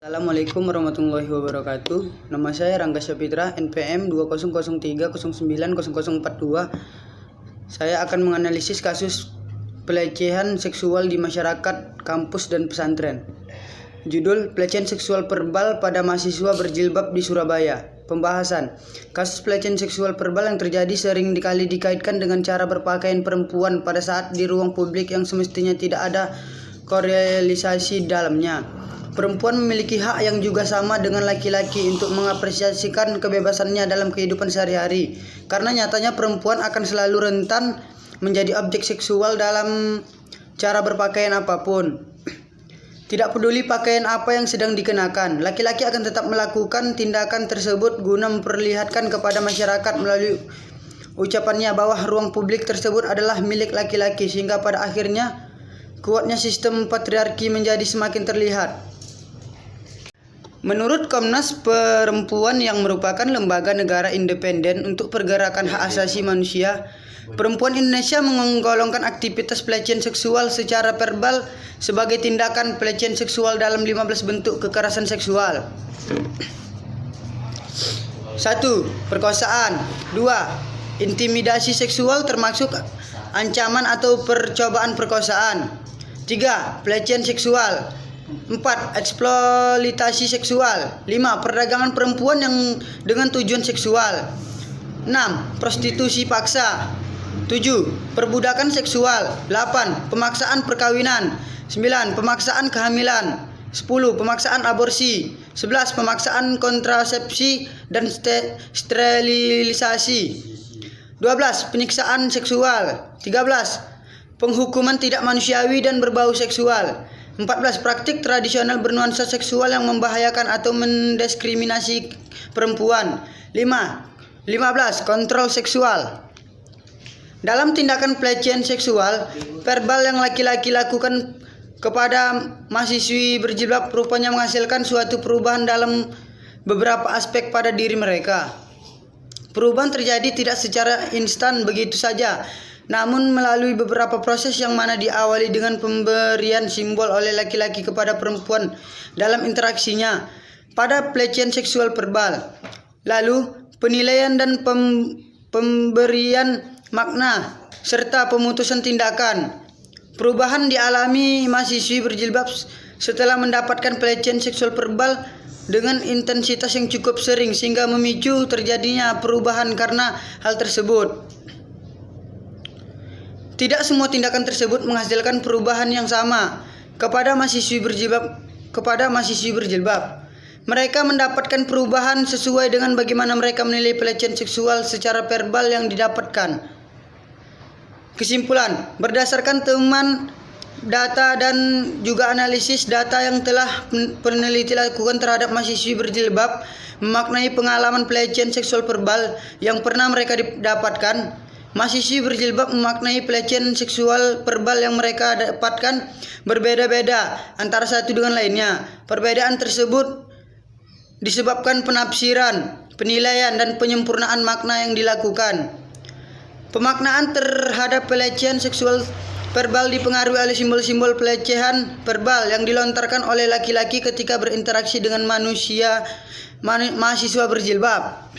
Assalamualaikum warahmatullahi wabarakatuh. Nama saya Rangga Syapitra, NPM 2003090042. Saya akan menganalisis kasus pelecehan seksual di masyarakat, kampus, dan pesantren. Judul: Pelecehan seksual verbal pada mahasiswa berjilbab di Surabaya. Pembahasan: kasus pelecehan seksual verbal yang terjadi sering dikali dikaitkan dengan cara berpakaian perempuan pada saat di ruang publik yang semestinya tidak ada korelisasi dalamnya. Perempuan memiliki hak yang juga sama dengan laki-laki untuk mengapresiasikan kebebasannya dalam kehidupan sehari-hari, karena nyatanya perempuan akan selalu rentan menjadi objek seksual dalam cara berpakaian apapun. Tidak peduli pakaian apa yang sedang dikenakan, laki-laki akan tetap melakukan tindakan tersebut guna memperlihatkan kepada masyarakat melalui ucapannya bahwa ruang publik tersebut adalah milik laki-laki, sehingga pada akhirnya kuatnya sistem patriarki menjadi semakin terlihat. Menurut Komnas Perempuan yang merupakan lembaga negara independen untuk pergerakan hak asasi manusia, perempuan Indonesia menggolongkan aktivitas pelecehan seksual secara verbal sebagai tindakan pelecehan seksual dalam 15 bentuk kekerasan seksual. 1. Perkosaan. 2. Intimidasi seksual termasuk ancaman atau percobaan perkosaan. 3. Pelecehan seksual. 4. Eksploitasi seksual. 5. Perdagangan perempuan yang dengan tujuan seksual. 6. Prostitusi paksa. 7. Perbudakan seksual. 8. Pemaksaan perkawinan. 9. Pemaksaan kehamilan. 10. Pemaksaan aborsi. 11. Pemaksaan kontrasepsi dan sterilisasi. 12. Penyiksaan seksual. 13. Penghukuman tidak manusiawi dan berbau seksual. 14. Praktik tradisional bernuansa seksual yang membahayakan atau mendiskriminasi perempuan. 15. Kontrol seksual. Dalam tindakan pelecehan seksual verbal yang laki-laki lakukan kepada mahasiswi berjilbab rupanya menghasilkan suatu perubahan dalam beberapa aspek pada diri mereka. Perubahan terjadi tidak secara instan begitu saja, namun melalui beberapa proses yang mana diawali dengan pemberian simbol oleh laki-laki kepada perempuan dalam interaksinya pada pelecehan seksual verbal. Lalu penilaian dan pemberian makna serta pemutusan tindakan. Perubahan dialami mahasiswi berjilbab setelah mendapatkan pelecehan seksual verbal dengan intensitas yang cukup sering sehingga memicu terjadinya perubahan karena hal tersebut. Tidak semua tindakan tersebut menghasilkan perubahan yang sama kepada mahasiswi berjilbab. Mereka mendapatkan perubahan sesuai dengan bagaimana mereka menilai pelecehan seksual secara verbal yang didapatkan. Kesimpulan: berdasarkan temuan data dan juga analisis data yang telah peneliti lakukan terhadap mahasiswi berjilbab memaknai pengalaman pelecehan seksual verbal yang pernah mereka dapatkan, mahasiswi berjilbab memaknai pelecehan seksual verbal yang mereka dapatkan berbeda-beda antara satu dengan lainnya. Perbedaan tersebut disebabkan penafsiran, penilaian, dan penyempurnaan makna yang dilakukan. Pemaknaan terhadap pelecehan seksual verbal dipengaruhi oleh simbol-simbol pelecehan verbal yang dilontarkan oleh laki-laki ketika berinteraksi dengan mahasiswa berjilbab.